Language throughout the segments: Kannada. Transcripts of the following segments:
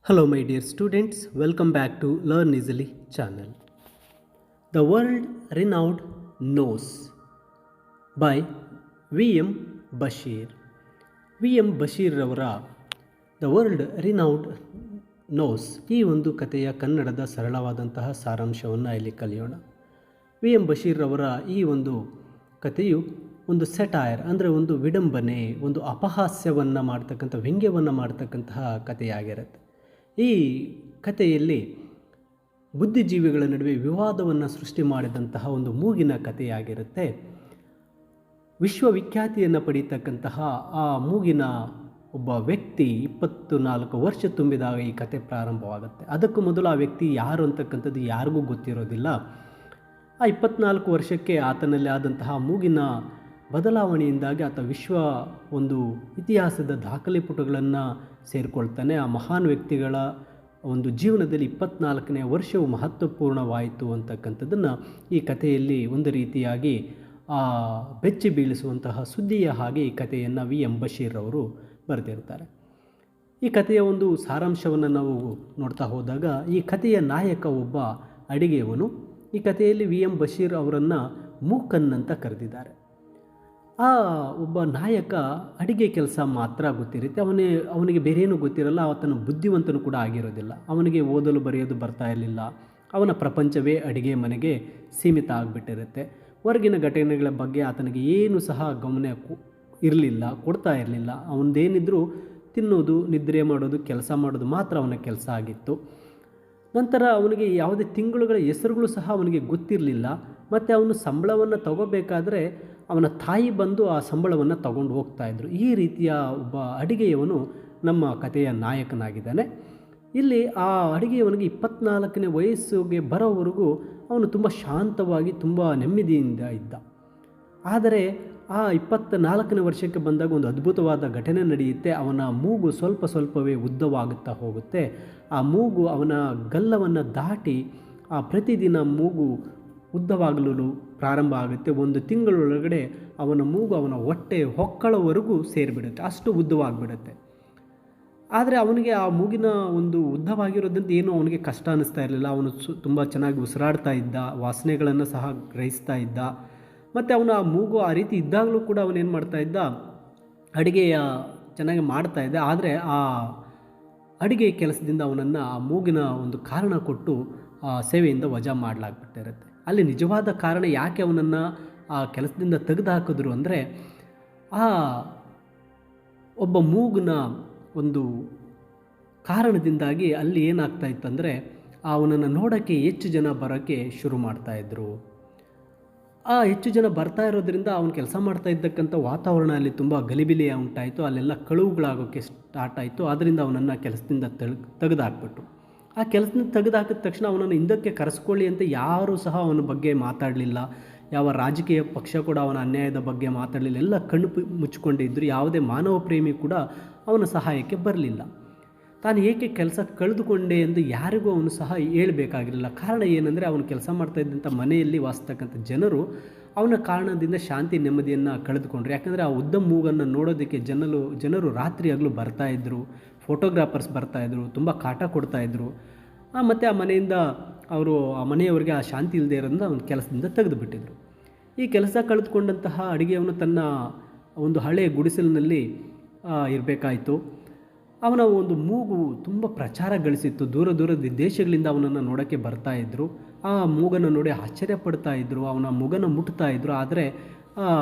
Hello, my dear students. Welcome back to Learn Easily channel. The World Renowned Nose by V.M. Bashir. V.M. Basheer ರವರ ದ ವರ್ಲ್ಡ್ ರಿನೌಡ್ ನೋಸ್ ಈ ಒಂದು ಕಥೆಯ ಕನ್ನಡದ ಸರಳವಾದಂತಹ ಸಾರಾಂಶವನ್ನು ಇಲ್ಲಿ ಕಲಿಯೋಣ. V.M. ಬಶೀರ್ ರವರ ಈ ಒಂದು ಕಥೆಯು ಒಂದು ಸೆಟೈರ್ ಅಂದರೆ ಒಂದು ವಿಡಂಬನೆ, ಒಂದು ಅಪಹಾಸ್ಯವನ್ನು ಮಾಡ್ತಕ್ಕಂಥ, ವ್ಯಂಗ್ಯವನ್ನು ಮಾಡ್ತಕ್ಕಂತಹ ಕಥೆಯಾಗಿರುತ್ತೆ. ಈ ಕಥೆಯಲ್ಲಿ ಬುದ್ಧಿಜೀವಿಗಳ ನಡುವೆ ವಿವಾದವನ್ನು ಸೃಷ್ಟಿ ಮಾಡಿದಂತಹ ಒಂದು ಮೂಗಿನ ಕಥೆಯಾಗಿರುತ್ತೆ. ವಿಶ್ವವಿಖ್ಯಾತಿಯನ್ನು ಪಡೀತಕ್ಕಂತಹ ಆ ಮೂಗಿನ ಒಬ್ಬ ವ್ಯಕ್ತಿ 24 ವರ್ಷ ತುಂಬಿದಾಗ ಈ ಕತೆ ಪ್ರಾರಂಭವಾಗುತ್ತೆ. ಅದಕ್ಕೂ ಮೊದಲು ಆ ವ್ಯಕ್ತಿ ಯಾರು ಅಂತಕ್ಕಂಥದ್ದು ಯಾರಿಗೂ ಗೊತ್ತಿರೋದಿಲ್ಲ. ಆ 24 ವರ್ಷಕ್ಕೆ ಆತನಲ್ಲಿ ಆದಂತಹ ಮೂಗಿನ ಬದಲಾವಣೆಯಿಂದಾಗಿ ಆತ ವಿಶ್ವ ಒಂದು ಇತಿಹಾಸದ ದಾಖಲೆ ಪುಟಗಳನ್ನು ಸೇರಿಕೊಳ್ತಾನೆ. ಆ ಮಹಾನ್ ವ್ಯಕ್ತಿಗಳ ಒಂದು ಜೀವನದಲ್ಲಿ 24ನೇ ವರ್ಷವು ಮಹತ್ವಪೂರ್ಣವಾಯಿತು ಅಂತಕ್ಕಂಥದ್ದನ್ನು ಈ ಕಥೆಯಲ್ಲಿ ಒಂದು ರೀತಿಯಾಗಿ ಬೆಚ್ಚಿ ಬೀಳಿಸುವಂತಹ ಸುದ್ದಿಯ ಹಾಗೆ ಈ ಕಥೆಯನ್ನು V.M. ಬಶೀರ್ ಅವರು ಬರೆದಿರ್ತಾರೆ. ಈ ಕಥೆಯ ಒಂದು ಸಾರಾಂಶವನ್ನು ನಾವು ನೋಡ್ತಾ ಹೋದಾಗ, ಈ ಕಥೆಯ ನಾಯಕ ಒಬ್ಬ ಅಡಿಗೆಯವನು. ಈ ಕಥೆಯಲ್ಲಿ V.M. ಬಶೀರ್ ಅವರನ್ನು ಮೂಕನ್ ಅಂತ ಕರೆದಿದ್ದಾರೆ. ಆ ಒಬ್ಬ ನಾಯಕ ಅಡಿಗೆ ಕೆಲಸ ಮಾತ್ರ ಗೊತ್ತಿರುತ್ತೆ. ಅವನಿಗೆ ಬೇರೇನೂ ಗೊತ್ತಿರಲ್ಲ. ಆತನ ಬುದ್ಧಿವಂತನು ಕೂಡ ಆಗಿರೋದಿಲ್ಲ. ಅವನಿಗೆ ಓದಲು ಬರೆಯೋದು ಬರ್ತಾ ಇರಲಿಲ್ಲ. ಅವನ ಪ್ರಪಂಚವೇ ಅಡಿಗೆ ಮನೆಗೆ ಸೀಮಿತ ಆಗಿಬಿಟ್ಟಿರುತ್ತೆ. ಹೊರಗಿನ ಘಟನೆಗಳ ಬಗ್ಗೆ ಆತನಿಗೆ ಏನು ಸಹ ಗಮನ ಕೊಡ್ತಾ ಇರಲಿಲ್ಲ. ಅವನದೇನಿದ್ರೂ ತಿನ್ನೋದು, ನಿದ್ರೆ ಮಾಡೋದು, ಕೆಲಸ ಮಾಡೋದು ಮಾತ್ರ ಅವನ ಕೆಲಸ ಆಗಿತ್ತು. ನಂತರ ಅವನಿಗೆ ಯಾವುದೇ ತಿಂಗಳುಗಳ ಹೆಸರುಗಳು ಸಹ ಅವನಿಗೆ ಗೊತ್ತಿರಲಿಲ್ಲ. ಮತ್ತು ಅವನು ಸಂಬಳವನ್ನು ತಗೋಬೇಕಾದ್ರೆ ಅವನ ತಾಯಿ ಬಂದು ಆ ಸಂಬಳವನ್ನು ತಗೊಂಡು ಹೋಗ್ತಾಯಿದ್ರು. ಈ ರೀತಿಯ ಒಬ್ಬ ಅಡಿಗೆಯವನು ನಮ್ಮ ಕಥೆಯ ನಾಯಕನಾಗಿದ್ದಾನೆ. ಇಲ್ಲಿ ಆ ಅಡಿಗೆಯವನಿಗೆ 24ನೇ ವಯಸ್ಸಿಗೆ ಬರೋವರೆಗೂ ಅವನು ತುಂಬ ಶಾಂತವಾಗಿ, ತುಂಬ ನೆಮ್ಮದಿಯಿಂದ ಇದ್ದ. ಆದರೆ ಆ 24ನೇ ವರ್ಷಕ್ಕೆ ಬಂದಾಗ ಒಂದು ಅದ್ಭುತವಾದ ಘಟನೆ ನಡೆಯುತ್ತೆ. ಅವನ ಮೂಗು ಸ್ವಲ್ಪವೇ ಉದ್ದವಾಗುತ್ತಾ ಹೋಗುತ್ತೆ. ಆ ಮೂಗು ಅವನ ಗಲ್ಲವನ್ನು ದಾಟಿ ಪ್ರತಿದಿನ ಮೂಗು ಉದ್ದವಾಗಲು ಪ್ರಾರಂಭ ಆಗುತ್ತೆ. ಒಂದು ತಿಂಗಳೊಳಗಡೆ ಅವನ ಮೂಗು ಅವನ ಹೊಕ್ಕಳವರೆಗೂ ಸೇರಿಬಿಡುತ್ತೆ. ಅಷ್ಟು ಉದ್ದವಾಗಿಬಿಡುತ್ತೆ. ಆದರೆ ಅವನಿಗೆ ಆ ಮೂಗಿನ ಒಂದು ಉದ್ದವಾಗಿರೋದ್ರಿಂದ ಏನೂ ಅವನಿಗೆ ಕಷ್ಟ ಅನ್ನಿಸ್ತಾ ಇರಲಿಲ್ಲ. ಅವನು ತುಂಬ ಚೆನ್ನಾಗಿ ಉಸಿರಾಡ್ತಾ ಇದ್ದ, ವಾಸನೆಗಳನ್ನು ಸಹ ಗ್ರಹಿಸ್ತಾ ಇದ್ದ. ಮತ್ತು ಅವನ ಆ ಮೂಗು ಆ ರೀತಿ ಇದ್ದಾಗಲೂ ಕೂಡ ಅವನೇನು ಮಾಡ್ತಾಯಿದ್ದ, ಅಡುಗೆಯ ಚೆನ್ನಾಗಿ ಮಾಡ್ತಾಯಿದ್ದ. ಆದರೆ ಆ ಅಡುಗೆ ಕೆಲಸದಿಂದ ಅವನನ್ನು ಆ ಮೂಗಿನ ಒಂದು ಕಾರಣ ಕೊಟ್ಟು ಸೇವೆಯಿಂದ ವಜಾ ಮಾಡಲಾಗ್ಬಿಟ್ಟಿರುತ್ತೆ. ಅಲ್ಲಿ ನಿಜವಾದ ಕಾರಣ ಯಾಕೆ ಅವನನ್ನು ಆ ಕೆಲಸದಿಂದ ತೆಗೆದುಹಾಕಿದ್ರು ಅಂದರೆ, ಆ ಒಬ್ಬ ಮೂಗಿನ ಒಂದು ಕಾರಣದಿಂದಾಗಿ ಅಲ್ಲಿ ಏನಾಗ್ತಾಯಿತ್ತು ಅಂದರೆ, ಅವನನ್ನು ನೋಡೋಕ್ಕೆ ಹೆಚ್ಚು ಜನ ಬರೋಕ್ಕೆ ಶುರು ಮಾಡ್ತಾಯಿದ್ರು. ಹೆಚ್ಚು ಜನ ಬರ್ತಾ ಇರೋದ್ರಿಂದ ಅವನು ಕೆಲಸ ಮಾಡ್ತಾ ಇದ್ದಕ್ಕಂಥ ವಾತಾವರಣ ಅಲ್ಲಿ ತುಂಬ ಗಲಿಬಿಲಿ ಉಂಟಾಯಿತು. ಅಲ್ಲೆಲ್ಲ ಕಳುವುಗಳಾಗೋಕ್ಕೆ ಸ್ಟಾರ್ಟ್ ಆಯಿತು. ಅದರಿಂದ ಅವನನ್ನು ಕೆಲಸದಿಂದ ತೆಗೆದುಹಾಕ್ಬಿಟ್ರು. ಆ ಕೆಲಸದಿಂದ ತೆಗೆದುಹಾಕಿದ ತಕ್ಷಣ ಅವನನ್ನು ಹಿಂದಕ್ಕೆ ಕರೆಸ್ಕೊಳ್ಳಿ ಅಂತ ಯಾರೂ ಸಹ ಅವನ ಬಗ್ಗೆ ಮಾತಾಡಲಿಲ್ಲ. ಯಾವ ರಾಜಕೀಯ ಪಕ್ಷ ಕೂಡ ಅವನ ಅನ್ಯಾಯದ ಬಗ್ಗೆ ಮಾತಾಡಲಿಲ್ಲ. ಎಲ್ಲ ಕಣ್ಣು ಮುಚ್ಚಿಕೊಂಡಿದ್ದರು. ಯಾವುದೇ ಮಾನವ ಪ್ರೇಮಿ ಕೂಡ ಅವನ ಸಹಾಯಕ್ಕೆ ಬರಲಿಲ್ಲ. ತಾನು ಏಕೆ ಕೆಲಸ ಕಳೆದುಕೊಂಡೆ ಎಂದು ಯಾರಿಗೂ ಅವನು ಸಹ ಹೇಳಬೇಕಾಗಿರಲಿಲ್ಲ. ಕಾರಣ ಏನಂದರೆ, ಅವನು ಕೆಲಸ ಮಾಡ್ತಾಯಿದ್ದಂಥ ಮನೆಯಲ್ಲಿ ವಾಸಿಸ್ತಕ್ಕಂಥ ಜನರು ಅವನ ಕಾರಣದಿಂದ ಶಾಂತಿ ನೆಮ್ಮದಿಯನ್ನು ಕಳೆದುಕೊಂಡ್ರು. ಯಾಕಂದರೆ ಆ ಉದ್ದ ಮೂಗನ್ನು ನೋಡೋದಕ್ಕೆ ಜನರು ರಾತ್ರಿ ಹಗಲು ಬರ್ತಾಯಿದ್ರು. ಫೋಟೋಗ್ರಾಫರ್ಸ್ ಬರ್ತಾಯಿದ್ರು, ತುಂಬ ಕಾಟ ಕೊಡ್ತಾಯಿದ್ರು. ಮತ್ತು ಆ ಮನೆಯಿಂದ ಆ ಮನೆಯವರಿಗೆ ಆ ಶಾಂತಿ ಇಲ್ಲದೆ ಇರೋದ್ರಿಂದ ಅವನ ಕೆಲಸದಿಂದ ತೆಗೆದುಬಿಟ್ಟಿದ್ರು. ಈ ಕೆಲಸ ಕಳೆದುಕೊಂಡಂತಹ ಅಡುಗೆಯವನು ತನ್ನ ಒಂದು ಹಳೆಯ ಗುಡಿಸಲಿನಲ್ಲಿ ಇರಬೇಕಾಯಿತು. ಅವನ ಒಂದು ಮೂಗು ತುಂಬ ಪ್ರಚಾರ ಗಳಿಸಿತ್ತು. ದೂರದ ದೇಶಗಳಿಂದ ಅವನನ್ನು ನೋಡೋಕ್ಕೆ ಬರ್ತಾಯಿದ್ರು. ಆ ಮೂಗನ್ನು ನೋಡಿ ಆಶ್ಚರ್ಯಪಡ್ತಾ ಇದ್ದರು. ಅವನ ಮೂಗನ್ನು ಮುಟ್ತಾಯಿದ್ರು. ಆದರೆ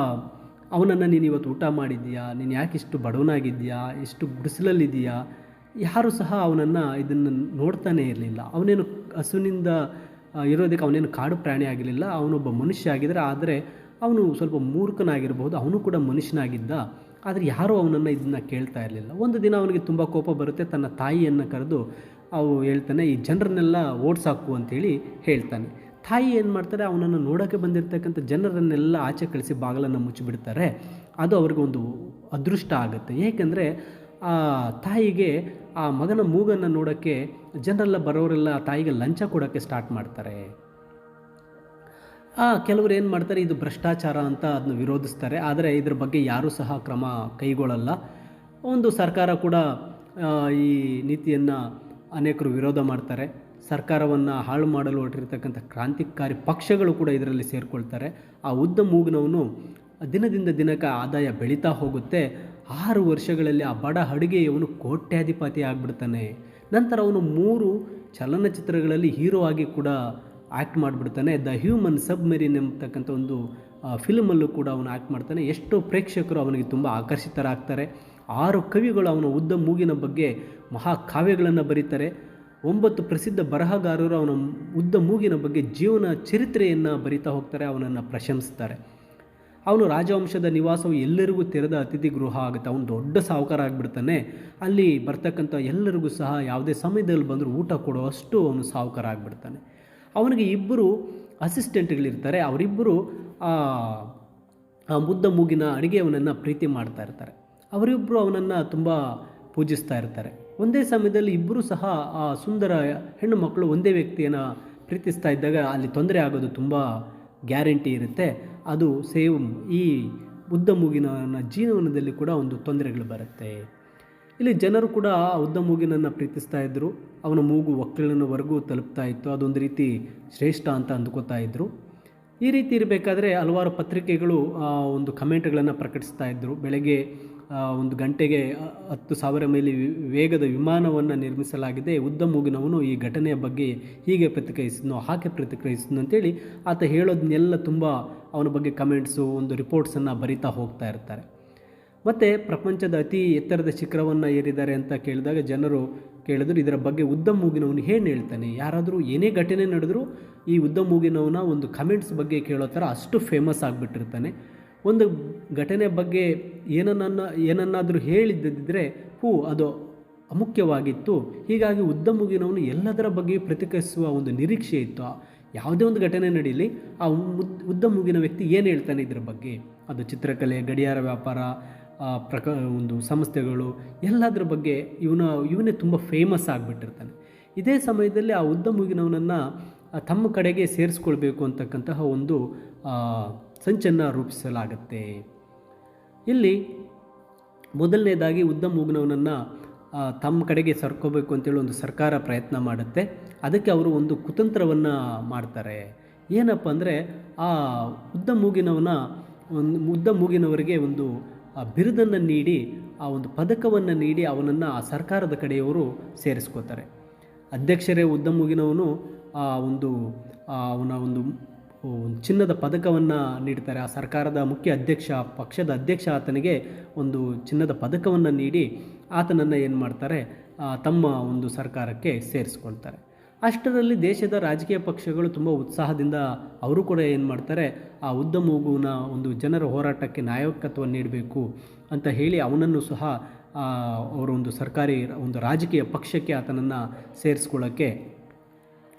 ಅವನನ್ನು ನೀನು ಇವತ್ತು ಊಟ ಮಾಡಿದ್ದೀಯಾ, ನೀನು ಯಾಕೆ ಇಷ್ಟು ಬಡವನಾಗಿದ್ದೀಯಾ, ಇಷ್ಟು ಗುಡಿಸಲಲ್ಲಿದ್ದೀಯಾ, ಯಾರೂ ಸಹ ಅವನನ್ನು ಇದನ್ನು ನೋಡ್ತಾನೇ ಇರಲಿಲ್ಲ. ಅವನೇನು ಹಸುವಿನಿಂದ ಇರೋದಕ್ಕೆ ಅವನೇನು ಕಾಡು ಪ್ರಾಣಿ ಆಗಿರಲಿಲ್ಲ. ಅವನೊಬ್ಬ ಮನುಷ್ಯ ಆಗಿದ್ದರೆ, ಆದರೆ ಅವನು ಸ್ವಲ್ಪ ಮೂರ್ಖನಾಗಿರ್ಬೋದು. ಅವನು ಕೂಡ ಮನುಷ್ಯನಾಗಿದ್ದ. ಆದರೆ ಯಾರೂ ಅವನನ್ನು ಇದನ್ನು ಕೇಳ್ತಾ ಇರಲಿಲ್ಲ. ಒಂದು ದಿನ ಅವನಿಗೆ ತುಂಬ ಕೋಪ ಬರುತ್ತೆ. ತನ್ನ ತಾಯಿಯನ್ನು ಕರೆದು ಹೇಳ್ತಾನೆ, ಈ ಜನರನ್ನೆಲ್ಲ ಓಡಿಸಾಕು ಅಂತೇಳಿ ಹೇಳ್ತಾನೆ. ತಾಯಿ ಏನು ಮಾಡ್ತಾರೆ, ಅವನನ್ನು ನೋಡೋಕ್ಕೆ ಬಂದಿರತಕ್ಕಂಥ ಜನರನ್ನೆಲ್ಲ ಆಚೆ ಕಳಿಸಿ ಬಾಗಿಲನ್ನು ಮುಚ್ಚಿಬಿಡ್ತಾರೆ. ಅದು ಅವ್ರಿಗೆ ಒಂದು ಅದೃಷ್ಟ ಆಗುತ್ತೆ. ಏಕೆಂದರೆ ಆ ತಾಯಿಗೆ ಆ ಮಗನ ಮೂಗನ್ನು ನೋಡೋಕ್ಕೆ ಜನರೆಲ್ಲ ಬರೋರೆಲ್ಲ ಆ ತಾಯಿಗೆ ಲಂಚ ಕೊಡೋಕ್ಕೆ ಸ್ಟಾರ್ಟ್ ಮಾಡ್ತಾರೆ. ಕೆಲವರು ಏನು ಮಾಡ್ತಾರೆ, ಇದು ಭ್ರಷ್ಟಾಚಾರ ಅಂತ ಅದನ್ನು ವಿರೋಧಿಸ್ತಾರೆ. ಆದರೆ ಇದ್ರ ಬಗ್ಗೆ ಯಾರೂ ಸಹ ಕ್ರಮ ಕೈಗೊಳ್ಳಲ್ಲ. ಒಂದು ಸರ್ಕಾರ ಕೂಡ ಈ ನೀತಿಯನ್ನು ಅನೇಕರು ವಿರೋಧ ಮಾಡ್ತಾರೆ. ಸರ್ಕಾರವನ್ನು ಹಾಳು ಮಾಡಲು ಹೊರಟಿರ್ತಕ್ಕಂಥ ಕ್ರಾಂತಿಕಾರಿ ಪಕ್ಷಗಳು ಕೂಡ ಇದರಲ್ಲಿ ಸೇರಿಕೊಳ್ತಾರೆ. ಆ ಉದ್ದ ಮೂಗಿನವನು ದಿನದಿಂದ ದಿನಕ್ಕೆ ಆದಾಯ ಬೆಳೀತಾ ಹೋಗುತ್ತೆ. 6 ವರ್ಷಗಳಲ್ಲಿ ಆ ಬಡ ಅಡುಗೆಯವನು ಕೋಟ್ಯಾಧಿಪತಿ ಆಗಿಬಿಡ್ತಾನೆ. ನಂತರ ಅವನು 3 ಚಲನಚಿತ್ರಗಳಲ್ಲಿ ಹೀರೋ ಆಗಿ ಕೂಡ ಆ್ಯಕ್ಟ್ ಮಾಡಿಬಿಡ್ತಾನೆ. ದ ಹ್ಯೂಮನ್ ಸಬ್ಮೆರಿನ್ ಎಂಬತಕ್ಕಂಥ ಒಂದು ಫಿಲ್ಮಲ್ಲೂ ಕೂಡ ಅವನು ಆ್ಯಕ್ಟ್ ಮಾಡ್ತಾನೆ. ಎಷ್ಟೋ ಪ್ರೇಕ್ಷಕರು ಅವನಿಗೆ ತುಂಬ ಆಕರ್ಷಿತರಾಗ್ತಾರೆ. 6 ಕವಿಗಳು ಅವನ ಉದ್ದ ಮೂಗಿನ ಬಗ್ಗೆ ಮಹಾಕಾವ್ಯಗಳನ್ನು ಬರೀತಾರೆ. 9 ಪ್ರಸಿದ್ಧ ಬರಹಗಾರರು ಅವನ ಉದ್ದ ಮೂಗಿನ ಬಗ್ಗೆ ಜೀವನ ಚರಿತ್ರೆಯನ್ನು ಬರಿತಾ ಹೋಗ್ತಾರೆ, ಅವನನ್ನು ಪ್ರಶಂಸಿಸ್ತಾರೆ. ಅವನು ರಾಜವಂಶದ ನಿವಾಸವು ಎಲ್ಲರಿಗೂ ತೆರೆದ ಅತಿಥಿ ಗೃಹ ಆಗುತ್ತೆ. ಅವನು ದೊಡ್ಡ ಸಾಹುಕಾರ ಆಗಿಬಿಡ್ತಾನೆ. ಅಲ್ಲಿ ಬರ್ತಕ್ಕಂಥ ಎಲ್ಲರಿಗೂ ಸಹ ಯಾವುದೇ ಸಮಯದಲ್ಲಿ ಬಂದರೂ ಊಟ ಕೊಡುವಷ್ಟು ಅವನು ಸಾಹುಕಾರ ಆಗಿಬಿಡ್ತಾನೆ. ಅವನಿಗೆ 2 ಅಸಿಸ್ಟೆಂಟ್ಗಳಿರ್ತಾರೆ. ಅವರಿಬ್ಬರು ಆ ಉದ್ದ ಮೂಗಿನ ಅಡುಗೆಯವನನ್ನು ಪ್ರೀತಿ ಮಾಡ್ತಾ ಇರ್ತಾರೆ. ಅವರಿಬ್ಬರು ಅವನನ್ನು ತುಂಬ ಪೂಜಿಸ್ತಾ ಇರ್ತಾರೆ. ಒಂದೇ ಸಮಯದಲ್ಲಿ ಇಬ್ಬರೂ ಸಹ ಆ ಸುಂದರ ಹೆಣ್ಣು ಮಕ್ಕಳು ಒಂದೇ ವ್ಯಕ್ತಿಯನ್ನು ಪ್ರೀತಿಸ್ತಾ ಇದ್ದಾಗ ಅಲ್ಲಿ ತೊಂದರೆ ಆಗೋದು ತುಂಬ ಗ್ಯಾರಂಟಿ ಇರುತ್ತೆ. ಅದು ಸೇಮ್ ಈ ಉದ್ದ ಮೂಗಿನ ಜೀವನದಲ್ಲಿ ಕೂಡ ಒಂದು ತೊಂದರೆಗಳು ಬರುತ್ತೆ. ಇಲ್ಲಿ ಜನರು ಕೂಡ ಆ ಉದ್ದ ಮೂಗಿನನ್ನು ಪ್ರೀತಿಸ್ತಾ ಇದ್ದರು. ಅವನ ಮೂಗು ಒಕ್ಕಲಿನವರೆಗೂ ತಲುಪ್ತಾ ಇತ್ತು. ಅದೊಂದು ರೀತಿ ಶ್ರೇಷ್ಠ ಅಂತ ಅಂದ್ಕೋತಾ ಇದ್ದರು. ಈ ರೀತಿ ಇರಬೇಕಾದ್ರೆ ಹಲವಾರು ಪತ್ರಿಕೆಗಳು ಒಂದು ಕಮೆಂಟ್ಗಳನ್ನು ಪ್ರಕಟಿಸ್ತಾ ಇದ್ದರು. ಬೆಳಗ್ಗೆ 1 ಗಂಟೆಗೆ 10,000 ಮೈಲಿ ವೇಗದ ವಿಮಾನವನ್ನು ನಿರ್ಮಿಸಲಾಗಿದೆ. ಉದ್ದ ಮೂಗಿನವನು ಈ ಘಟನೆಯ ಬಗ್ಗೆ ಹೀಗೆ ಪ್ರತಿಕ್ರಿಯಿಸಿದ್ನೋ ಹಾಗೆ ಪ್ರತಿಕ್ರಿಯಿಸಿದ್ನೋ ಅಂತೇಳಿ ಆತ ಹೇಳೋದನ್ನೆಲ್ಲ ತುಂಬ ಅವನ ಬಗ್ಗೆ ಕಮೆಂಟ್ಸು, ಒಂದು ರಿಪೋರ್ಟ್ಸನ್ನು ಬರಿತಾ ಹೋಗ್ತಾ ಇರ್ತಾರೆ. ಮತ್ತು ಪ್ರಪಂಚದ ಅತಿ ಎತ್ತರದ ಶಿಖರವನ್ನು ಏರಿದ್ದಾರೆ ಅಂತ ಕೇಳಿದಾಗ ಜನರು ಕೇಳಿದ್ರು, ಇದರ ಬಗ್ಗೆ ಉದ್ದ ಮೂಗಿನವನು ಏನು ಹೇಳ್ತಾನೆ? ಯಾರಾದರೂ ಏನೇ ಘಟನೆ ನಡೆದರೂ ಈ ಉದ್ದ ಮೂಗಿನವನ ಒಂದು ಕಮೆಂಟ್ಸ್ ಬಗ್ಗೆ ಕೇಳೋ ಥರ ಅಷ್ಟು ಫೇಮಸ್ ಆಗಿಬಿಟ್ಟಿರ್ತಾನೆ. ಒಂದು ಘಟನೆ ಬಗ್ಗೆ ಏನನ್ನಾದರೂ ಹೇಳಿದ್ದಿದ್ದರೆ ಅದು ಅಮುಖ್ಯವಾಗಿತ್ತು. ಹೀಗಾಗಿ ಉದ್ದ ಮೂಗಿನವನು ಎಲ್ಲದರ ಬಗ್ಗೆ ಪ್ರತಿಕ್ರಿಯಿಸುವ ಒಂದು ನಿರೀಕ್ಷೆ ಇತ್ತು. ಯಾವುದೇ ಒಂದು ಘಟನೆ ನಡೀಲಿ, ಆ ಉದ್ದ ಮೂಗಿನ ವ್ಯಕ್ತಿ ಏನು ಹೇಳ್ತಾನೆ ಇದರ ಬಗ್ಗೆ, ಅದು ಚಿತ್ರಕಲೆ, ಗಡಿಯಾರ ವ್ಯಾಪಾರ, ಒಂದು ಸಂಸ್ಥೆಗಳು, ಎಲ್ಲದರ ಬಗ್ಗೆ ಇವನೇ ತುಂಬ ಫೇಮಸ್ ಆಗಿಬಿಟ್ಟಿರ್ತಾನೆ. ಇದೇ ಸಮಯದಲ್ಲಿ ಆ ಉದ್ದ ಮೂಗಿನವನನ್ನು ತಮ್ಮ ಕಡೆಗೆ ಸೇರಿಸ್ಕೊಳ್ಬೇಕು ಅಂತಕ್ಕಂತಹ ಒಂದು ಸಂಚನ್ನು ರೂಪಿಸಲಾಗತ್ತೆ. ಇಲ್ಲಿ ಮೊದಲನೇದಾಗಿ ಉದ್ದ ಮೂಗಿನವನನ್ನು ತಮ್ಮ ಕಡೆಗೆ ಸರ್ಕೋಬೇಕು ಅಂತೇಳಿ ಒಂದು ಸರ್ಕಾರ ಪ್ರಯತ್ನ ಮಾಡುತ್ತೆ. ಅದಕ್ಕೆ ಅವರು ಒಂದು ಕುತಂತ್ರವನ್ನು ಮಾಡ್ತಾರೆ. ಏನಪ್ಪ ಅಂದರೆ ಆ ಉದ್ದ ಮೂಗಿನವರಿಗೆ ಒಂದು ಬಿರುದನ್ನು ನೀಡಿ, ಆ ಒಂದು ಪದಕವನ್ನು ನೀಡಿ ಅವನನ್ನು ಆ ಸರ್ಕಾರದ ಕಡೆಯವರು ಸೇರಿಸ್ಕೋತಾರೆ. ಅಧ್ಯಕ್ಷರೇ ಉದ್ದ ಮೂಗಿನವನು ಅವನ ಒಂದು ಚಿನ್ನದ ಪದಕವನ್ನು ನೀಡ್ತಾರೆ. ಆ ಸರ್ಕಾರದ ಮುಖ್ಯ ಅಧ್ಯಕ್ಷ, ಪಕ್ಷದ ಅಧ್ಯಕ್ಷ ಆತನಿಗೆ ಒಂದು ಚಿನ್ನದ ಪದಕವನ್ನು ನೀಡಿ ಆತನನ್ನು ಏನು ಮಾಡ್ತಾರೆ, ತಮ್ಮ ಒಂದು ಸರ್ಕಾರಕ್ಕೆ ಸೇರಿಸ್ಕೊಳ್ತಾರೆ. ಅಷ್ಟರಲ್ಲಿ ದೇಶದ ರಾಜಕೀಯ ಪಕ್ಷಗಳು ತುಂಬ ಉತ್ಸಾಹದಿಂದ ಅವರು ಕೂಡ ಏನು ಮಾಡ್ತಾರೆ, ಆ ಉದ್ದ ಮೂಗುನ ಒಂದು ಜನರ ಹೋರಾಟಕ್ಕೆ ನಾಯಕತ್ವ ನೀಡಬೇಕು ಅಂತ ಹೇಳಿ ಅವನನ್ನು ಸಹ ಅವರು ಒಂದು ಸರ್ಕಾರಿ ಒಂದು ರಾಜಕೀಯ ಪಕ್ಷಕ್ಕೆ ಆತನನ್ನು ಸೇರಿಸ್ಕೊಳ್ಳೋಕ್ಕೆ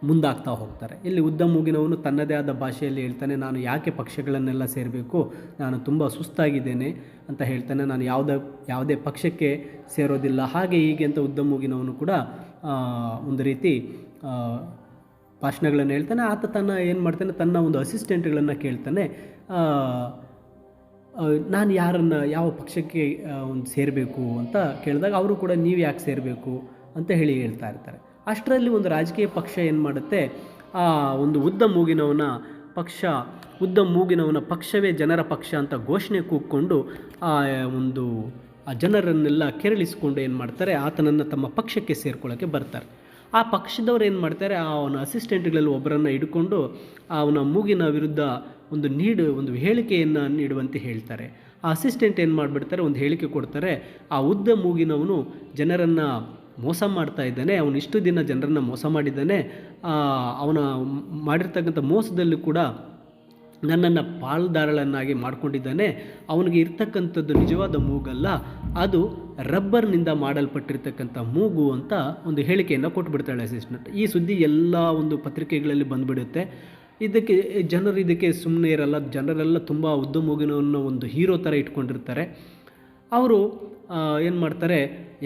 ಮುಂದಾಗ್ತಾ ಹೋಗ್ತಾರೆ. ಇಲ್ಲಿ ಉದ್ದ ಮೂಗಿನವನು ತನ್ನದೇ ಆದ ಭಾಷೆಯಲ್ಲಿ ಹೇಳ್ತಾನೆ, ನಾನು ಯಾಕೆ ಪಕ್ಷಗಳನ್ನೆಲ್ಲ ಸೇರಬೇಕು, ನಾನು ತುಂಬ ಸುಸ್ತಾಗಿದ್ದೇನೆ ಅಂತ ಹೇಳ್ತಾನೆ. ನಾನು ಯಾವುದೇ ಪಕ್ಷಕ್ಕೆ ಸೇರೋದಿಲ್ಲ, ಹಾಗೆ ಹೀಗೆ ಅಂತ ಉದ್ದ ಮೂಗಿನವನು ಕೂಡ ಒಂದು ರೀತಿ ಭಾಷಣಗಳನ್ನು ಹೇಳ್ತಾನೆ. ಆತ ಏನು ಮಾಡ್ತಾನೆ, ತನ್ನ ಒಂದು ಅಸಿಸ್ಟೆಂಟ್ಗಳನ್ನು ಕೇಳ್ತಾನೆ, ನಾನು ಯಾವ ಪಕ್ಷಕ್ಕೆ ಒಂದು ಸೇರಬೇಕು ಅಂತ ಕೇಳಿದಾಗ ಅವರು ಕೂಡ ನೀವು ಯಾಕೆ ಸೇರಬೇಕು ಅಂತ ಹೇಳ್ತಾ ಇರ್ತಾರೆ. ಅಷ್ಟರಲ್ಲಿ ಒಂದು ರಾಜಕೀಯ ಪಕ್ಷ ಏನು ಮಾಡುತ್ತೆ, ಆ ಒಂದು ಉದ್ದ ಮೂಗಿನವನ ಪಕ್ಷವೇ ಜನರ ಪಕ್ಷ ಅಂತ ಘೋಷಣೆ ಕೂಗ್ಕೊಂಡು ಆ ಜನರನ್ನೆಲ್ಲ ಕೆರಳಿಸ್ಕೊಂಡು ಏನು ಮಾಡ್ತಾರೆ, ಆತನನ್ನು ತಮ್ಮ ಪಕ್ಷಕ್ಕೆ ಸೇರ್ಕೊಳ್ಳೋಕ್ಕೆ ಬರ್ತಾರೆ. ಆ ಪಕ್ಷದವ್ರು ಏನು ಮಾಡ್ತಾರೆ, ಅವನ ಅಸಿಸ್ಟೆಂಟ್ಗಳಲ್ಲಿ ಒಬ್ಬರನ್ನು ಹಿಡ್ಕೊಂಡು ಅವನ ಮೂಗಿನ ವಿರುದ್ಧ ಒಂದು ಹೇಳಿಕೆಯನ್ನು ನೀಡುವಂತೆ ಹೇಳ್ತಾರೆ. ಆ ಅಸಿಸ್ಟೆಂಟ್ ಏನು ಮಾಡಿಬಿಡ್ತಾರೆ, ಒಂದು ಹೇಳಿಕೆ ಕೊಡ್ತಾರೆ, ಆ ಉದ್ದ ಮೂಗಿನವನು ಜನರನ್ನು ಮೋಸ ಮಾಡ್ತಾ ಇದ್ದಾನೆ, ಅವನು ಇಷ್ಟು ದಿನ ಜನರನ್ನು ಮೋಸ ಮಾಡಿದ್ದಾನೆ, ಅವನ ಮಾಡಿರ್ತಕ್ಕಂಥ ಮೋಸದಲ್ಲಿ ಕೂಡ ನನ್ನನ್ನು ಪಾಲ್ದಾರಳನ್ನಾಗಿ ಮಾಡ್ಕೊಂಡಿದ್ದಾನೆ, ಅವನಿಗೆ ಇರ್ತಕ್ಕಂಥದ್ದು ನಿಜವಾದ ಮೂಗಲ್ಲ, ಅದು ರಬ್ಬರ್ನಿಂದ ಮಾಡಲ್ಪಟ್ಟಿರ್ತಕ್ಕಂಥ ಮೂಗು ಅಂತ ಒಂದು ಹೇಳಿಕೆಯನ್ನು ಕೊಟ್ಬಿಡ್ತಾಳೆ ಅಸಿಸ್ಟೆಂಟ್. ಈ ಸುದ್ದಿ ಎಲ್ಲ ಒಂದು ಪತ್ರಿಕೆಗಳಲ್ಲಿ ಬಂದುಬಿಡುತ್ತೆ. ಜನರು ಇದಕ್ಕೆ ಸುಮ್ಮನೆ ಇರಲ್ಲ. ಜನರೆಲ್ಲ ತುಂಬ ಉದ್ದ ಮೂಗಿನವನ್ನು ಒಂದು ಹೀರೋ ಥರ ಇಟ್ಕೊಂಡಿರ್ತಾರೆ. ಅವರು ಏನು ಮಾಡ್ತಾರೆ,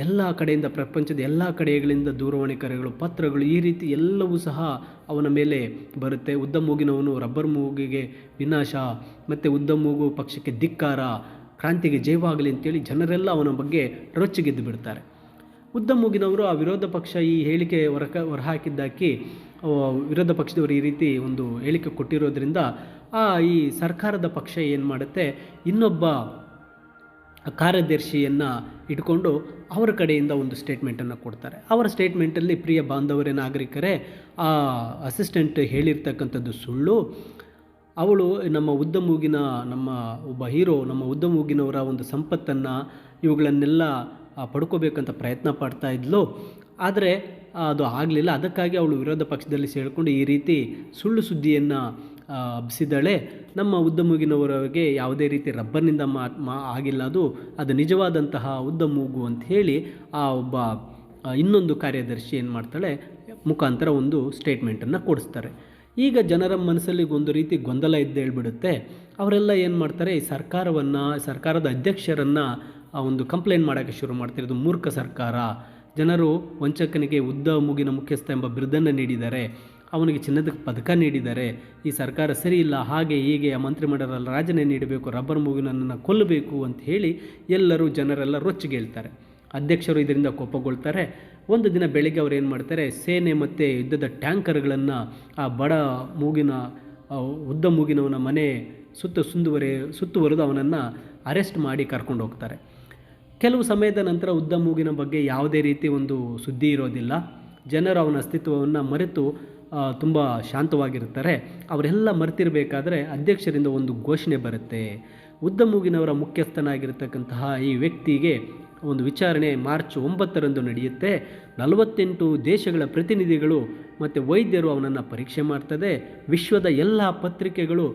ಎಲ್ಲ ಕಡೆಯಿಂದ, ಪ್ರಪಂಚದ ಎಲ್ಲ ಕಡೆಗಳಿಂದ ದೂರವಾಣಿ ಕರೆಗಳು, ಪತ್ರಗಳು, ಈ ರೀತಿ ಎಲ್ಲವೂ ಸಹ ಅವನ ಮೇಲೆ ಬರುತ್ತೆ. ಉದ್ದ ಮೂಗಿನವನು ರಬ್ಬರ್ ಮೂಗಿಗೆ ವಿನಾಶ, ಮತ್ತು ಉದ್ದ ಮೂಗು ಪಕ್ಷಕ್ಕೆ ಧಿಕ್ಕಾರ, ಕ್ರಾಂತಿಗೆ ಜಯವಾಗಲಿ ಅಂತೇಳಿ ಜನರೆಲ್ಲ ಅವನ ಬಗ್ಗೆ ರೊಚ್ಚಿಗೆದ್ದು ಬಿಡ್ತಾರೆ. ಉದ್ದಮ್ ಮೂಗಿನವರು ಆ ವಿರೋಧ ಪಕ್ಷ ಈ ಹೇಳಿಕೆ ಹೊರಹಾಕಿದ್ದಕ್ಕೆ ವಿರೋಧ ಪಕ್ಷದವರು ಈ ರೀತಿ ಒಂದು ಹೇಳಿಕೆ ಕೊಟ್ಟಿರೋದ್ರಿಂದ ಈ ಸರ್ಕಾರದ ಪಕ್ಷ ಏನು ಮಾಡುತ್ತೆ, ಇನ್ನೊಬ್ಬ ಕಾರ್ಯದರ್ಶಿಯನ್ನು ಇಟ್ಕೊಂಡು ಅವರ ಕಡೆಯಿಂದ ಒಂದು ಸ್ಟೇಟ್ಮೆಂಟನ್ನು ಕೊಡ್ತಾರೆ. ಅವರ ಸ್ಟೇಟ್ಮೆಂಟಲ್ಲಿ ಪ್ರಿಯ ಬಾಂಧವರೇ, ನಾಗರಿಕರೇ, ಆ ಅಸಿಸ್ಟೆಂಟ್ ಹೇಳಿರ್ತಕ್ಕಂಥದ್ದು ಸುಳ್ಳು. ಅವಳು ನಮ್ಮ ನಮ್ಮ ಒಬ್ಬ ಹೀರೋ, ನಮ್ಮ ಉದ್ದಮ್ ಮೂಗಿನವರ ಒಂದು ಸಂಪತ್ತನ್ನು ಇವುಗಳನ್ನೆಲ್ಲ ಪಡ್ಕೋಬೇಕಂತ ಪ್ರಯತ್ನ ಪಡ್ತಾ ಇದ್ಲು. ಆದರೆ ಅದು ಆಗಲಿಲ್ಲ. ಅದಕ್ಕಾಗಿ ಅವಳು ವಿರೋಧ ಪಕ್ಷದಲ್ಲಿ ಸೇರಿಕೊಂಡು ಈ ರೀತಿ ಸುಳ್ಳು ಸುದ್ದಿಯನ್ನು ಹಬ್ಬಿಸಿದ್ದಾಳೆ. ನಮ್ಮ ಉದ್ದಮ್ ಮೂಗಿನವರಿಗೆ ಯಾವುದೇ ರೀತಿ ರಬ್ಬರ್ನಿಂದ ಆಗಿಲ್ಲ, ಅದು ನಿಜವಾದಂತಹ ಉದ್ದಮ್ ಮೂಗು ಅಂತ ಹೇಳಿ ಒಬ್ಬ ಇನ್ನೊಂದು ಕಾರ್ಯದರ್ಶಿ ಏನು ಮಾಡ್ತಾಳೆ, ಮುಖಾಂತರ ಒಂದು ಸ್ಟೇಟ್ಮೆಂಟನ್ನು ಕೊಡಿಸ್ತಾರೆ. ಈಗ ಜನರ ಮನಸ್ಸಲ್ಲಿ ಒಂದು ರೀತಿ ಗೊಂದಲ ಹೇಳ್ಬಿಡುತ್ತೆ. ಅವರೆಲ್ಲ ಏನು ಮಾಡ್ತಾರೆ, ಈ ಸರ್ಕಾರದ ಅಧ್ಯಕ್ಷರನ್ನು ಒಂದು ಕಂಪ್ಲೇಂಟ್ ಮಾಡೋಕ್ಕೆ ಶುರು ಮಾಡ್ತಾರೆ. ಇದು ಮೂರ್ಖ ಸರ್ಕಾರ, ಜನರು ವಂಚಕನಿಗೆ ಉದ್ದಮ್ ಮೂಗಿನ ಮುಖ್ಯಸ್ಥ ಎಂಬ ಬಿರುದನ್ನು ನೀಡಿದ್ದಾರೆ, ಅವನಿಗೆ ಚಿನ್ನದ ಪದಕ ನೀಡಿದ್ದಾರೆ, ಈ ಸರ್ಕಾರ ಸರಿ ಇಲ್ಲ, ಹಾಗೆ ಹೀಗೆ ಮಂತ್ರಿಮಂಡಲದಲ್ಲಿ ರಾಜೀನಾಮೆ ನೀಡಬೇಕು, ರಬ್ಬರ್ ಮೂಗಿನನ್ನು ಕೊಲ್ಲಬೇಕು ಅಂತ ಹೇಳಿ ಜನರೆಲ್ಲ ರೊಚ್ಚಿಗೇಳ್ತಾರೆ. ಅಧ್ಯಕ್ಷರು ಇದರಿಂದ ಕೋಪಗೊಳ್ತಾರೆ. ಒಂದು ದಿನ ಬೆಳಗ್ಗೆ ಅವ್ರು ಏನು ಮಾಡ್ತಾರೆ, ಸೇನೆ ಮತ್ತು ಯುದ್ಧದ ಟ್ಯಾಂಕರ್ಗಳನ್ನು ಆ ಬಡ ಉದ್ದಮ್ ಮೂಗಿನವನ ಮನೆ ಸುತ್ತುವರೆದು ಅವನನ್ನು ಅರೆಸ್ಟ್ ಮಾಡಿ ಕರ್ಕೊಂಡು ಹೋಗ್ತಾರೆ. ಕೆಲವು ಸಮಯದ ನಂತರ ಉದ್ದಮ್ ಮೂಗಿನ ಬಗ್ಗೆ ಯಾವುದೇ ರೀತಿ ಒಂದು ಸುದ್ದಿ ಇರೋದಿಲ್ಲ. ಜನರು ಅವನ ಅಸ್ತಿತ್ವವನ್ನು ಮರೆತು ತುಂಬ ಶಾಂತವಾಗಿರ್ತಾರೆ. ಅವರೆಲ್ಲ ಮರೆತಿರಬೇಕಾದ್ರೆ ಅಧ್ಯಕ್ಷರಿಂದ ಒಂದು ಘೋಷಣೆ ಬರುತ್ತೆ. ಉದ್ದಮ್ ಮೂಗಿನವರ ಮುಖ್ಯಸ್ಥನಾಗಿರ್ತಕ್ಕಂತಹ ಈ ವ್ಯಕ್ತಿಗೆ ಒಂದು ವಿಚಾರಣೆ ಮಾರ್ಚ್ 9ರಂದು ನಡೆಯುತ್ತೆ. 48 ದೇಶಗಳ ಪ್ರತಿನಿಧಿಗಳು ಮತ್ತು ವೈದ್ಯರು ಅವನನ್ನು ಪರೀಕ್ಷೆ ಮಾಡ್ತದೆ. ವಿಶ್ವದ ಎಲ್ಲ ಪತ್ರಿಕೆಗಳು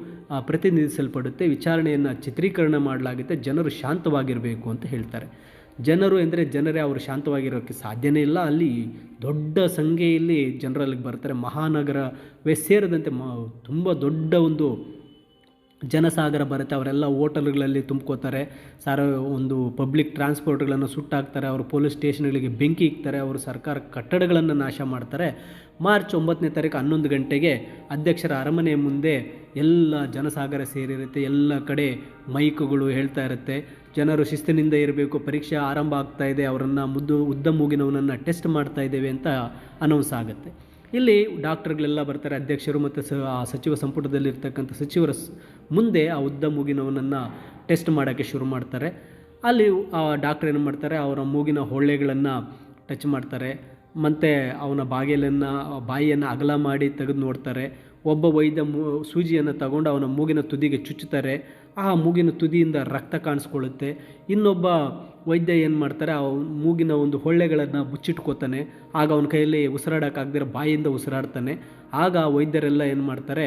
ಪ್ರತಿನಿಧಿಸಲ್ಪಡುತ್ತೆ. ವಿಚಾರಣೆಯನ್ನು ಚಿತ್ರೀಕರಣ ಮಾಡಲಾಗುತ್ತೆ. ಜನರು ಶಾಂತವಾಗಿರಬೇಕು ಅಂತ ಹೇಳ್ತಾರೆ. ಜನರೇ ಅವರು ಶಾಂತವಾಗಿರೋಕ್ಕೆ ಸಾಧ್ಯನೇ ಇಲ್ಲ. ಅಲ್ಲಿ ದೊಡ್ಡ ಸಂಖ್ಯೆಯಲ್ಲಿ ಜನರಲ್ಲಿ ಬರ್ತಾರೆ. ಮಹಾನಗರವೇ ಸೇರಿದಂತೆ ತುಂಬ ದೊಡ್ಡ ಒಂದು ಜನಸಾಗರ ಬರುತ್ತೆ. ಅವರೆಲ್ಲ ಹೋಟೆಲ್ಗಳಲ್ಲಿ ತುಂಬ್ಕೋತಾರೆ. ಒಂದು ಪಬ್ಲಿಕ್ ಟ್ರಾನ್ಸ್ಪೋರ್ಟ್ಗಳನ್ನು ಸುಟ್ಟಾಕ್ತಾರೆ. ಅವರು ಪೊಲೀಸ್ ಸ್ಟೇಷನ್ಗಳಿಗೆ ಬೆಂಕಿ ಇಕ್ತಾರೆ. ಅವರು ಸರ್ಕಾರ ಕಟ್ಟಡಗಳನ್ನು ನಾಶ ಮಾಡ್ತಾರೆ. ಮಾರ್ಚ್ 9ನೇ ತಾರೀಕು 11 ಗಂಟೆಗೆ ಅಧ್ಯಕ್ಷರ ಅರಮನೆ ಮುಂದೆ ಎಲ್ಲ ಜನಸಾಗರ ಸೇರಿರುತ್ತೆ. ಎಲ್ಲ ಕಡೆ ಮೈಕುಗಳು ಹೇಳ್ತಾ ಇರುತ್ತೆ, ಜನರು ಶಿಸ್ತಿನಿಂದ ಇರಬೇಕು, ಪರೀಕ್ಷೆ ಆರಂಭ ಆಗ್ತಾ ಇದೆ, ಅವರನ್ನು ಉದ್ದಮ್ ಮೂಗಿನವನನ್ನು ಟೆಸ್ಟ್ ಮಾಡ್ತಾ ಇದ್ದೇವೆ ಅಂತ ಅನೌನ್ಸ್ ಆಗುತ್ತೆ. ಇಲ್ಲಿ ಡಾಕ್ಟರ್ಗಳೆಲ್ಲ ಬರ್ತಾರೆ. ಅಧ್ಯಕ್ಷರು ಮತ್ತು ಸಚಿವ ಸಂಪುಟದಲ್ಲಿರ್ತಕ್ಕಂಥ ಸಚಿವರ ಮುಂದೆ ಆ ಉದ್ದಮ್ ಮೂಗಿನವನನ್ನು ಟೆಸ್ಟ್ ಮಾಡೋಕ್ಕೆ ಶುರು ಮಾಡ್ತಾರೆ. ಅಲ್ಲಿ ಆ ಡಾಕ್ಟರ್ ಏನು ಮಾಡ್ತಾರೆ, ಅವರ ಮೂಗಿನ ಹೊಳ್ಳೆಗಳನ್ನು ಟಚ್ ಮಾಡ್ತಾರೆ. ಮತ್ತು ಅವನ ಬಾಯಿಯನ್ನು ಅಗಲ ಮಾಡಿ ತೆಗೆದು ನೋಡ್ತಾರೆ. ಒಬ್ಬ ವೈದ್ಯ ಸೂಜಿಯನ್ನು ತಗೊಂಡು ಅವನ ಮೂಗಿನ ತುದಿಗೆ ಚುಚ್ಚುತ್ತಾರೆ. ಆ ಮೂಗಿನ ತುದಿಯಿಂದ ರಕ್ತ ಕಾಣಿಸ್ಕೊಳ್ಳುತ್ತೆ. ಇನ್ನೊಬ್ಬ ವೈದ್ಯ ಏನು ಮಾಡ್ತಾರೆ, ಆ ಮೂಗಿನ ಒಂದು ಹೊಳ್ಳೆಗಳನ್ನು ಮುಚ್ಚಿಟ್ಕೋತಾನೆ. ಆಗ ಅವನ ಕೈಯಲ್ಲಿ ಉಸಿರಾಡೋಕ್ಕಾಗದಿರೋ ಬಾಯಿಂದ ಉಸಿರಾಡ್ತಾನೆ. ಆಗ ವೈದ್ಯರೆಲ್ಲ ಏನು ಮಾಡ್ತಾರೆ,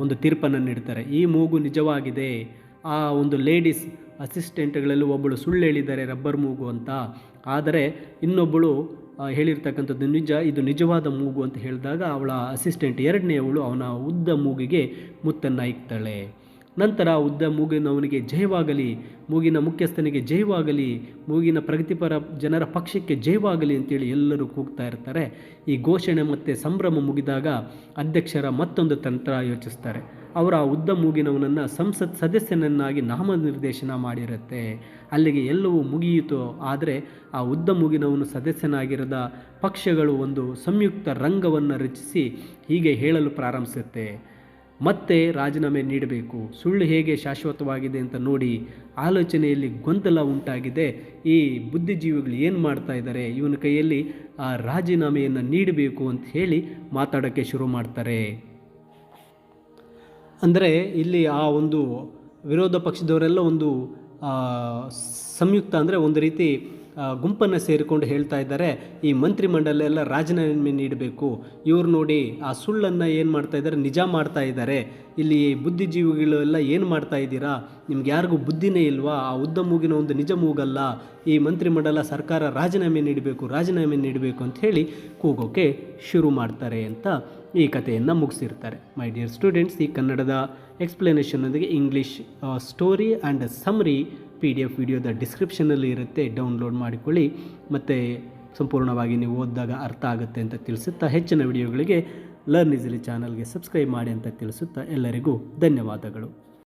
ಒಂದು ತೀರ್ಪನ್ನು ನೀಡ್ತಾರೆ. ಈ ಮೂಗು ನಿಜವಾಗಿದೆ. ಆ ಒಂದು ಲೇಡೀಸ್ ಅಸಿಸ್ಟೆಂಟ್ಗಳಲ್ಲಿ ಒಬ್ಬಳು ಸುಳ್ಳು ಹೇಳಿದ್ದಾರೆ, ರಬ್ಬರ್ ಮೂಗು ಅಂತ. ಆದರೆ ಇನ್ನೊಬ್ಬಳು ಹೇಳಿರ್ತಕ್ಕಂಥದ್ದು ನಿಜ, ಇದು ನಿಜವಾದ ಮೂಗು ಅಂತ ಹೇಳಿದಾಗ ಅವಳ ಅಸಿಸ್ಟೆಂಟ್ ಎರಡನೆಯವಳು ಅವನ ಉದ್ದ ಮೂಗಿಗೆ ಮುತ್ತನ್ನು ಇಕ್ತಾಳೆ. ನಂತರ ಉದ್ದಮ್ ಮೂಗಿನವನಿಗೆ ಜಯವಾಗಲಿ, ಮೂಗಿನ ಮುಖ್ಯಸ್ಥನಿಗೆ ಜಯವಾಗಲಿ, ಮೂಗಿನ ಪ್ರಗತಿಪರ ಜನರ ಪಕ್ಷಕ್ಕೆ ಜಯವಾಗಲಿ ಅಂತೇಳಿ ಎಲ್ಲರೂ ಕೂಗ್ತಾ ಇರ್ತಾರೆ. ಈ ಘೋಷಣೆ ಮತ್ತು ಸಂಭ್ರಮ ಮುಗಿದಾಗ ಅಧ್ಯಕ್ಷರ ಮತ್ತೊಂದು ತಂತ್ರ ಯೋಚಿಸ್ತಾರೆ. ಅವರ ಉದ್ದಮ್ ಮೂಗಿನವನನ್ನು ಸಂಸತ್ ಸದಸ್ಯನನ್ನಾಗಿ ನಾಮನಿರ್ದೇಶನ ಮಾಡಿರುತ್ತೆ. ಅಲ್ಲಿಗೆ ಎಲ್ಲವೂ ಮುಗಿಯಿತು. ಆದರೆ ಆ ಉದ್ದಮ್ ಮೂಗಿನವನು ಸದಸ್ಯನಾಗಿರದ ಪಕ್ಷಗಳು ಒಂದು ಸಂಯುಕ್ತ ರಂಗವನ್ನು ರಚಿಸಿ ಹೀಗೆ ಹೇಳಲು ಪ್ರಾರಂಭಿಸುತ್ತೆ, ಮತ್ತೆ ರಾಜೀನಾಮೆ ನೀಡಬೇಕು, ಸುಳ್ಳು ಹೇಗೆ ಶಾಶ್ವತವಾಗಿದೆ ಅಂತ ನೋಡಿ. ಆಲೋಚನೆಯಲ್ಲಿ ಗೊಂದಲ ಉಂಟಾಗಿದೆ. ಈ ಬುದ್ಧಿಜೀವಿಗಳು ಏನು ಮಾಡ್ತಾ ಇದ್ದಾರೆ, ಇವನ ಕೈಯಲ್ಲಿ ಆ ರಾಜೀನಾಮೆಯನ್ನು ನೀಡಬೇಕು ಅಂತ ಹೇಳಿ ಮಾತಾಡೋಕ್ಕೆ ಶುರು ಮಾಡ್ತಾರೆ. ಅಂದರೆ ಇಲ್ಲಿ ಆ ಒಂದು ವಿರೋಧ ಪಕ್ಷದವರೆಲ್ಲ ಒಂದು ಸಂಯುಕ್ತ ಅಂದರೆ ಒಂದು ರೀತಿ ಗುಂಪನ್ನು ಸೇರಿಕೊಂಡು ಹೇಳ್ತಾ ಇದ್ದಾರೆ, ಈ ಮಂತ್ರಿಮಂಡಲ ಎಲ್ಲ ರಾಜೀನಾಮೆ ನೀಡಬೇಕು. ಇವ್ರು ನೋಡಿ ಆ ಸುಳ್ಳನ್ನು ಏನು ಮಾಡ್ತಾ ಇದ್ದಾರೆ, ನಿಜ ಮಾಡ್ತಾ ಇದ್ದಾರೆ. ಇಲ್ಲಿ ಬುದ್ಧಿಜೀವಿಗಳೆಲ್ಲ ಏನು ಮಾಡ್ತಾ ಇದ್ದೀರಾ, ನಿಮ್ಗೆ ಯಾರಿಗೂ ಬುದ್ಧಿನೇ ಇಲ್ವಾ? ಆ ಉದ್ದ ಮೂಗಿನ ಒಂದು ನಿಜ ಮೂಗಲ್ಲ. ಈ ಮಂತ್ರಿಮಂಡಲ ಸರ್ಕಾರ ರಾಜೀನಾಮೆ ನೀಡಬೇಕು ಅಂತ ಹೇಳಿ ಕೂಗೋಕ್ಕೆ ಶುರು ಮಾಡ್ತಾರೆ ಅಂತ ಈ ಕಥೆಯನ್ನು ಮುಗಿಸಿರ್ತಾರೆ. ಮೈ ಡಿಯರ್ ಸ್ಟೂಡೆಂಟ್ಸ್, ಈ ಕನ್ನಡದ ಎಕ್ಸ್ಪ್ಲನೇಷನ್ನೊಂದಿಗೆ English story and summary PDF ವಿಡಿಯೋದ ಡಿಸ್ಕ್ರಿಪ್ಷನಲ್ಲಿ ಇರುತ್ತೆ, ಡೌನ್ಲೋಡ್ ಮಾಡಿಕೊಳ್ಳಿ. ಮತ್ತು ಸಂಪೂರ್ಣವಾಗಿ ನೀವು ಓದಿದಾಗ ಅರ್ಥ ಆಗುತ್ತೆ ಅಂತ ತಿಳಿಸುತ್ತಾ, ಹೆಚ್ಚಿನ ವಿಡಿಯೋಗಳಿಗೆ ಲರ್ನ್ ಈಸಿಲಿ ಚಾನಲ್ಗೆ ಸಬ್ಸ್ಕ್ರೈಬ್ ಮಾಡಿ ಅಂತ ತಿಳಿಸುತ್ತಾ ಎಲ್ಲರಿಗೂ ಧನ್ಯವಾದಗಳು.